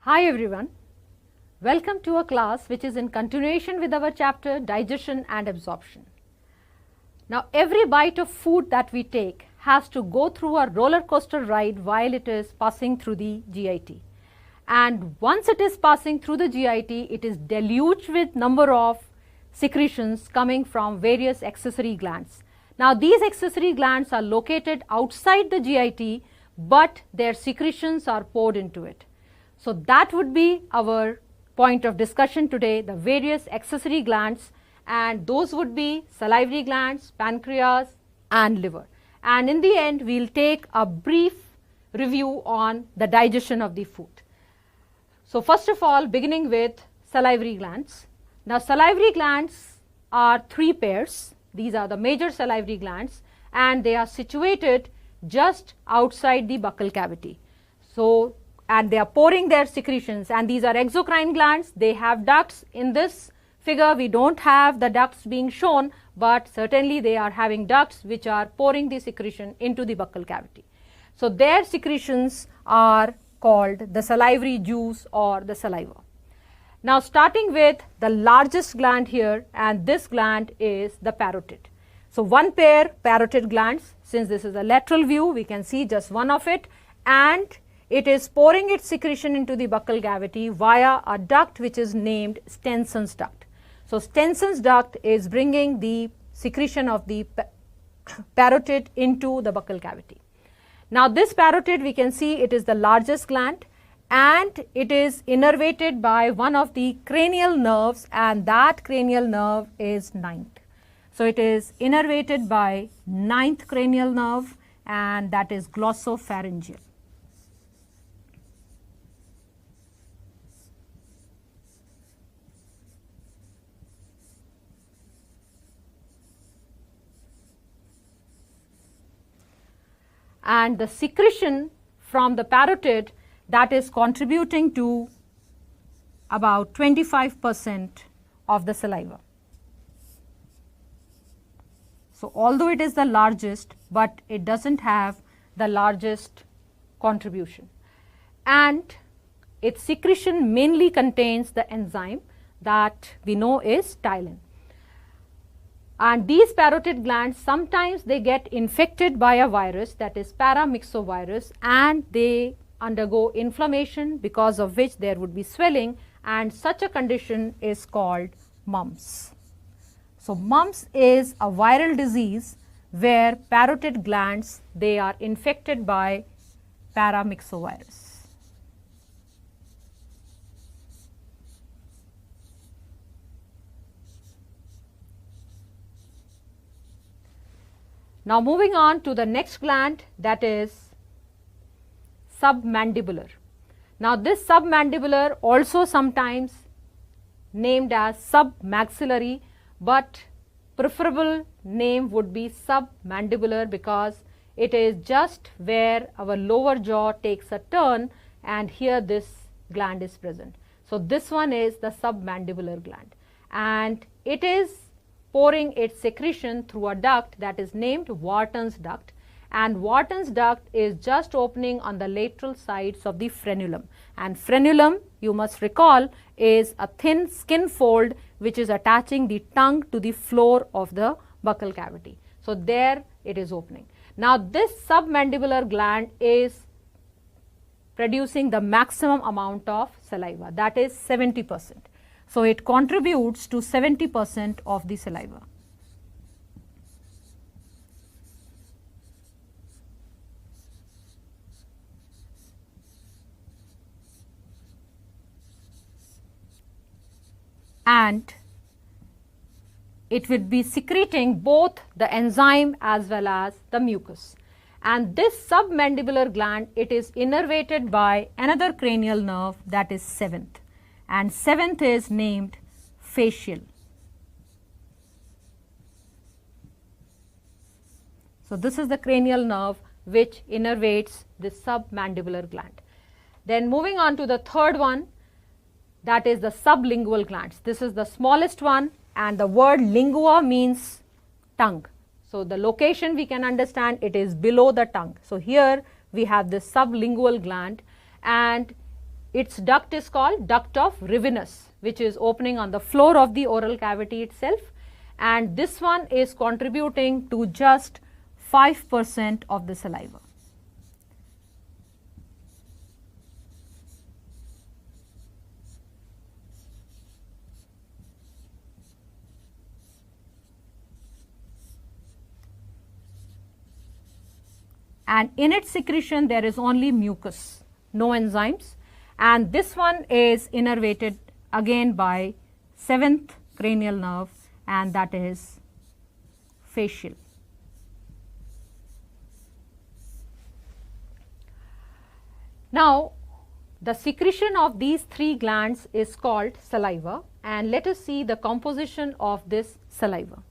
Hi everyone, welcome to a class which is in continuation with our chapter Digestion and Absorption. Now every bite of food that we take has to go through a roller coaster ride while it is passing through the GIT. And once it is passing through the GIT, it is deluged with number of secretions coming from various accessory glands. Now these accessory glands are located outside the GIT, but their secretions are poured into it. So that would be our point of discussion today, the various accessory glands, and those would be salivary glands, pancreas and liver. And in the end, we will take a brief review on the digestion of the food. So first of all, beginning with salivary glands. Now salivary glands are three pairs. These are the major salivary glands and they are situated just outside the buccal cavity. And they are pouring their secretions, and these are exocrine glands. They have ducts. In this figure we don't have the ducts being shown, but certainly they are having ducts which are pouring the secretion into the buccal cavity. So their secretions are called the salivary juice or the saliva. Now starting with the largest gland here, and this gland is the parotid. So one pair parotid glands. Since this is a lateral view, we can see just one of it, and it is pouring its secretion into the buccal cavity via a duct which is named Stenson's duct. So Stenson's duct is bringing the secretion of the parotid into the buccal cavity. Now this parotid, we can see it is the largest gland and it is innervated by one of the cranial nerves, and that cranial nerve is 9th. So it is innervated by 9th cranial nerve, and that is glossopharyngeal. And the secretion from the parotid, that is contributing to about 25% of the saliva. So although it is the largest, but it doesn't have the largest contribution. And its secretion mainly contains the enzyme that we know is ptyalin. And these parotid glands, sometimes they get infected by a virus, that is paramyxovirus, and they undergo inflammation, because of which there would be swelling, and such a condition is called mumps. So mumps is a viral disease where parotid glands, they are infected by paramyxovirus. Now moving on to the next gland, that is submandibular. Now this submandibular, also sometimes named as submaxillary, but preferable name would be submandibular because it is just where our lower jaw takes a turn, and here this gland is present. So this one is the submandibular gland, and it is pouring its secretion through a duct that is named Wharton's duct, and Wharton's duct is just opening on the lateral sides of the frenulum, and frenulum, you must recall, is a thin skin fold which is attaching the tongue to the floor of the buccal cavity. So there it is opening. Now this submandibular gland is producing the maximum amount of saliva, that is 70%. So it contributes to 70% of the saliva. And it will be secreting both the enzyme as well as the mucus. And this submandibular gland, it is innervated by another cranial nerve, that is 7th. And 7th is named facial. So this is the cranial nerve which innervates the submandibular gland. Then moving on to the third one, that is the sublingual glands. This is the smallest one, and the word lingua means tongue. So the location we can understand, it is below the tongue. So here we have this sublingual gland, and its duct is called duct of Rivinus, which is opening on the floor of the oral cavity itself, and this one is contributing to just 5% of the saliva. And in its secretion there is only mucus, no enzymes, and this one is innervated again by 7th cranial nerve, and that is facial. Now the secretion of these 3 glands is called saliva, and let us see the composition of this saliva.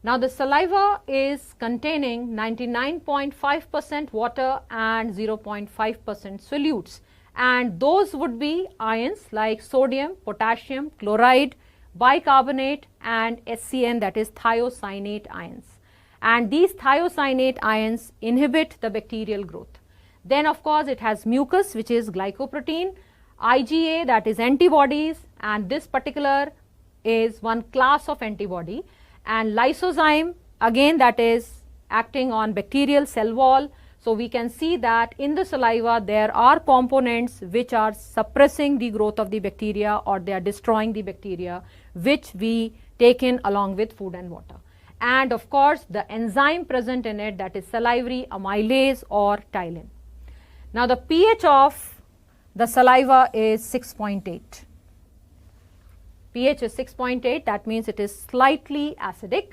Now the saliva is containing 99.5% water and 0.5% solutes, and those would be ions like sodium, potassium, chloride, bicarbonate and SCN, that is thiocyanate ions, and these thiocyanate ions inhibit the bacterial growth. Then of course it has mucus, which is glycoprotein, IgA, that is antibodies, and this particular is one class of antibody, and lysozyme, again that is acting on bacterial cell wall. So we can see that in the saliva there are components which are suppressing the growth of the bacteria, or they are destroying the bacteria, which we take in along with food and water. And of course the enzyme present in it, that is salivary amylase or ptyalin. Now the pH of the saliva is 6.8. pH is 6.8, that means it is slightly acidic,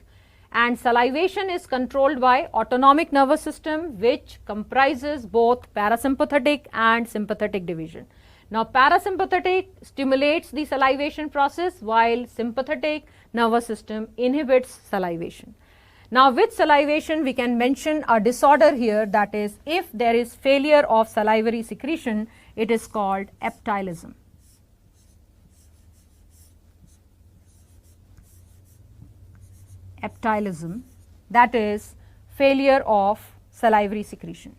and salivation is controlled by autonomic nervous system, which comprises both parasympathetic and sympathetic division. Now parasympathetic stimulates the salivation process, while sympathetic nervous system inhibits salivation. Now with salivation we can mention a disorder here, that is if there is failure of salivary secretion, it is called eptylism. Eptylism, that is failure of salivary secretion.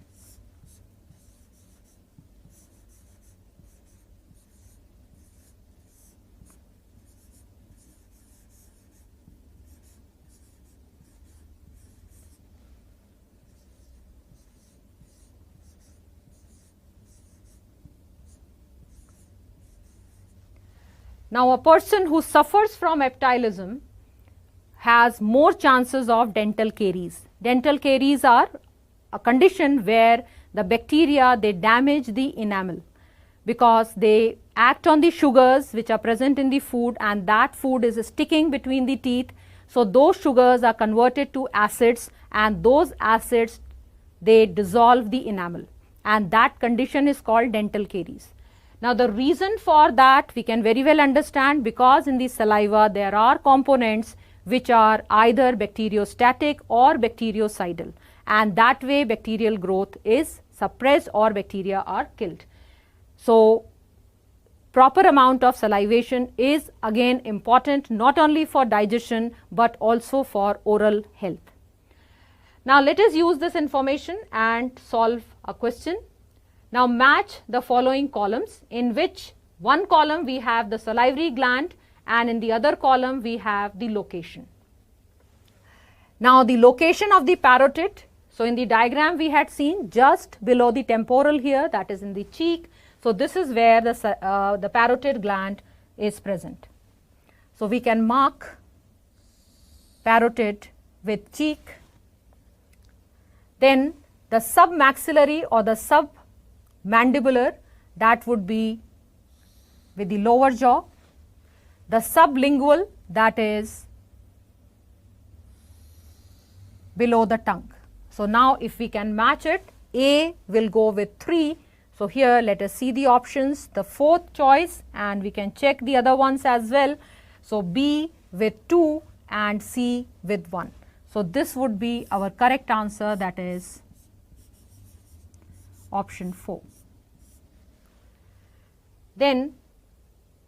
Now a person who suffers from eptylism has more chances of dental caries. Dental caries are a condition where the bacteria, they damage the enamel because they act on the sugars which are present in the food, and that food is sticking between the teeth. So those sugars are converted to acids, and those acids, they dissolve the enamel, and that condition is called dental caries. Now the reason for that we can very well understand, because in the saliva there are components which are either bacteriostatic or bactericidal, and that way bacterial growth is suppressed or bacteria are killed. So proper amount of salivation is again important, not only for digestion but also for oral health. Now let us use this information and solve a question. Now match the following columns, in which one column we have the salivary gland and in the other column we have the location. Now the location of the parotid, so in the diagram we had seen just below the temporal here, that is in the cheek. So this is where the parotid gland is present. So we can mark parotid with cheek. Then the submaxillary or the submandibular, that would be with the lower jaw. The sublingual, that is below the tongue. So now if we can match it, A will go with 3. So here let us see the options, the fourth choice, and we can check the other ones as well. So B with 2 and C with 1. So this would be our correct answer, that is option 4. Then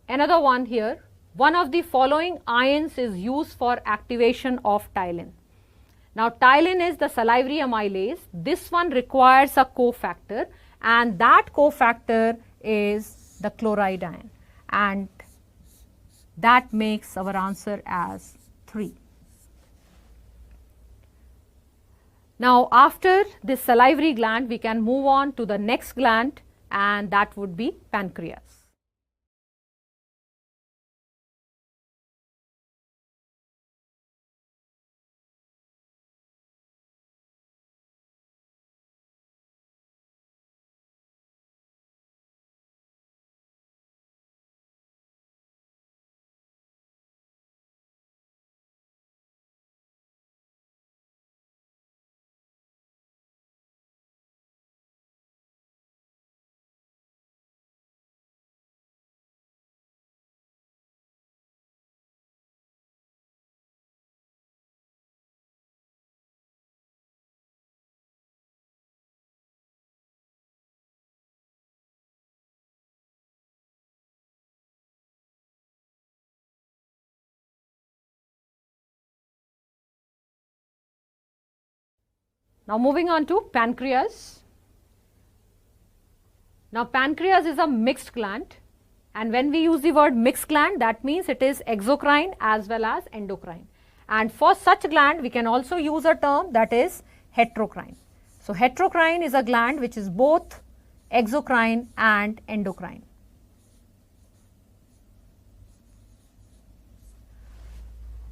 another one here, one of the following ions is used for activation of ptyalin. Now ptyalin is the salivary amylase. This one requires a cofactor, and that cofactor is the chloride ion, and that makes our answer as 3. Now, after this salivary gland, we can move on to the next gland, and that would be pancreas. Now, moving on to pancreas. Now, pancreas is a mixed gland, and when we use the word mixed gland, that means it is exocrine as well as endocrine. And for such gland, we can also use a term that is heterocrine. So, heterocrine is a gland which is both exocrine and endocrine.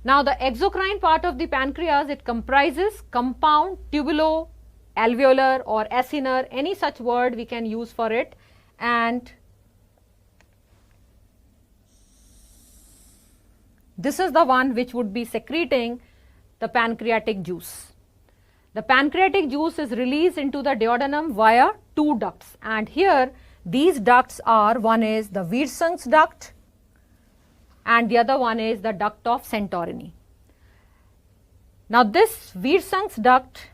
Now, the exocrine part of the pancreas, it comprises compound tubulo-alveolar or acinar, any such word we can use for it, and this is the one which would be secreting the pancreatic juice. The pancreatic juice is released into the duodenum via 2 ducts, and here these ducts are, one is the Wirsung's duct and the other one is the duct of Santorini. Now, this Wirsung's duct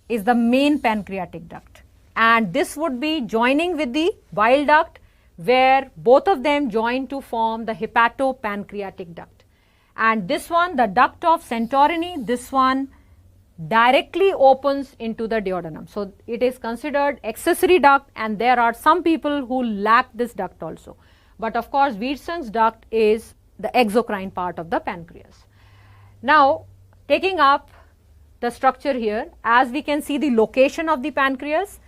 is the main pancreatic duct, and this would be joining with the bile duct, where both of them join to form the hepatopancreatic duct. And this one, the duct of Santorini, this one directly opens into the duodenum. So, it is considered accessory duct, and there are some people who lack this duct also. But of course, Wirsung's duct is the exocrine part of the pancreas. Now, taking up the structure here, as we can see the location of the pancreas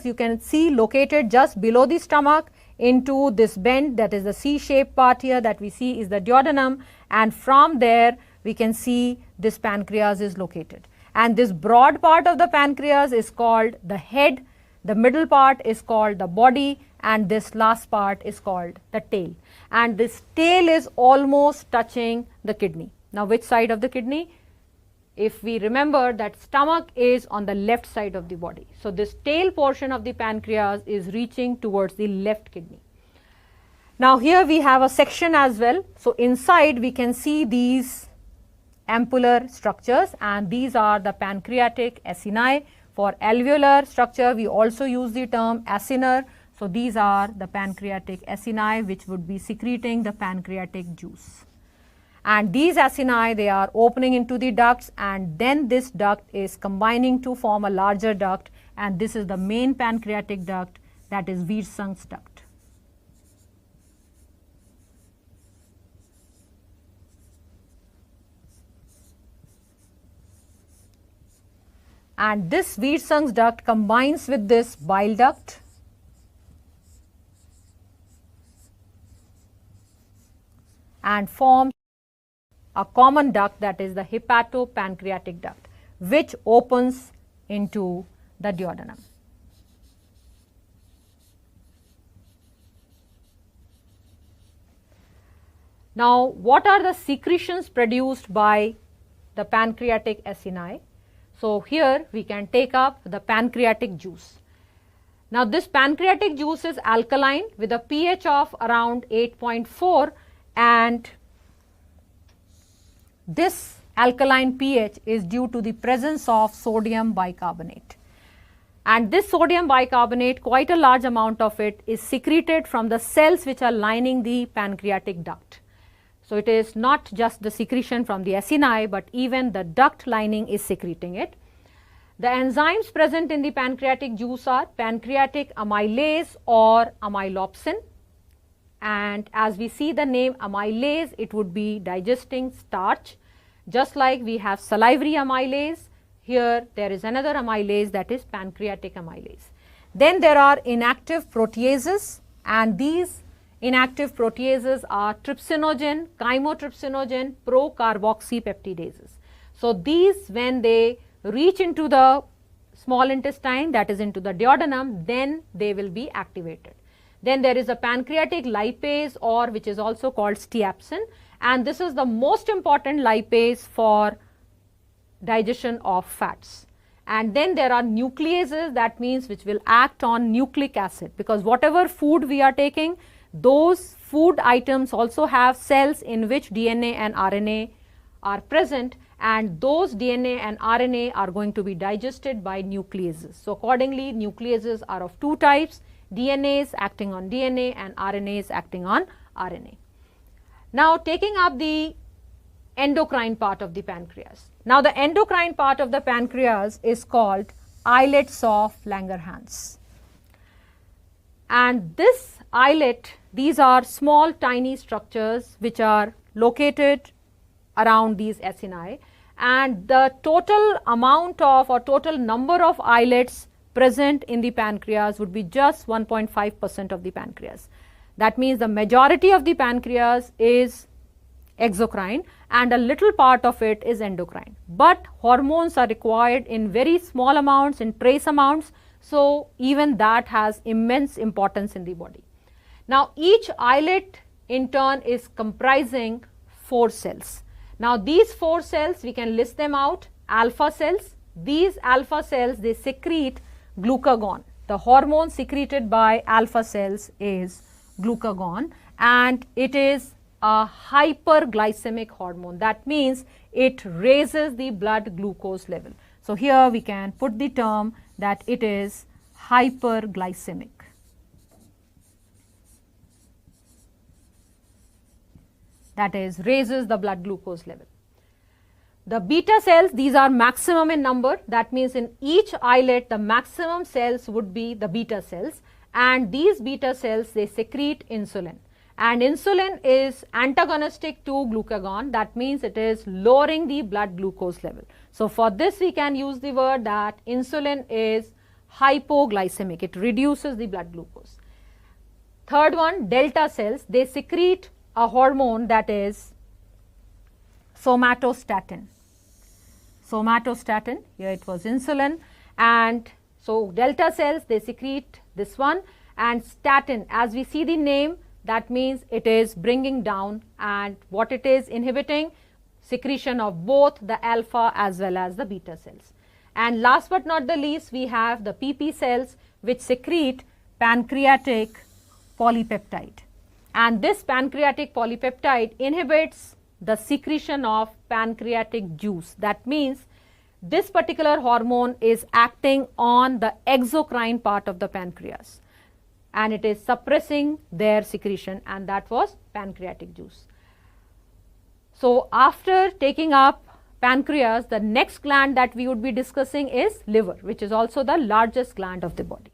you can see located just below the stomach into this bend, that is the C-shaped part here that we see is the duodenum, and from there we can see this pancreas is located. And this broad part of the pancreas is called the head, the middle part is called the body, and this last part is called the tail. And this tail is almost touching the kidney. Now, which side of the kidney? If we remember that stomach is on the left side of the body. So, this tail portion of the pancreas is reaching towards the left kidney. Now, here we have a section as well. So, inside we can see these ampullar structures, and these are the pancreatic acini. For alveolar structure, we also use the term acinar. So, these are the pancreatic acini which would be secreting the pancreatic juice. And these acini, they are opening into the ducts, and then this duct is combining to form a larger duct, and this is the main pancreatic duct, that is Wirsung's duct. And this Wirsung's duct combines with this bile duct, and forms a common duct, that is the hepatopancreatic duct, which opens into the duodenum. Now, what are the secretions produced by the pancreatic acini? So, here we can take up the pancreatic juice. Now, this pancreatic juice is alkaline with a pH of around 8.4, and this alkaline pH is due to the presence of sodium bicarbonate. And this sodium bicarbonate, quite a large amount of it, is secreted from the cells which are lining the pancreatic duct. So, it is not just the secretion from the acini, but even the duct lining is secreting it. The enzymes present in the pancreatic juice are pancreatic amylase or amylopsin, and as we see the name amylase, it would be digesting starch. Just like we have salivary amylase, here there is another amylase, that is pancreatic amylase. Then there are inactive proteases, and these inactive proteases are trypsinogen, chymotrypsinogen, procarboxypeptidases. So these, when they reach into the small intestine, that is into the duodenum, then they will be activated. Then there is a pancreatic lipase, or which is also called steapsin, and this is the most important lipase for digestion of fats. And then there are nucleases, that means which will act on nucleic acid, because whatever food we are taking, those food items also have cells in which DNA and RNA are present, and those DNA and RNA are going to be digested by nucleases. So accordingly, nucleases are of two types: DNAs acting on DNA and RNAs acting on RNA. Now taking up the endocrine part of the pancreas. Now the endocrine part of the pancreas is called islets of Langerhans. And this islet, these are small tiny structures which are located around these acini, and the total amount of or total number of islets present in the pancreas would be just 1.5% of the pancreas. That means the majority of the pancreas is exocrine and a little part of it is endocrine. But hormones are required in very small amounts, in trace amounts, so even that has immense importance in the body. Now each islet in turn is comprising 4 cells. Now these 4 cells, we can list them out. Alpha cells. These alpha cells, they secrete glucagon. The hormone secreted by alpha cells is glucagon, and it is a hyperglycemic hormone. That means it raises the blood glucose level. So here we can put the term that it is hyperglycemic. That is, raises the blood glucose level. The beta cells, these are maximum in number. That means in each islet the maximum cells would be the beta cells, and these beta cells, they secrete insulin, and insulin is antagonistic to glucagon. That means it is lowering the blood glucose level. So for this we can use the word that insulin is hypoglycemic. It reduces the blood glucose. Third one, delta cells, they secrete a hormone that is somatostatin. Somatostatin, here it was insulin, and so delta cells, they secrete this one, and statin, as we see the name, that means it is bringing down, and what it is inhibiting? Secretion of both the alpha as well as the beta cells. And last but not the least, we have the PP cells which secrete pancreatic polypeptide, and this pancreatic polypeptide inhibits the secretion of pancreatic juice. That means this particular hormone is acting on the exocrine part of the pancreas, and it is suppressing their secretion, and that was pancreatic juice. So after taking up pancreas, the next gland that we would be discussing is liver, which is also the largest gland of the body.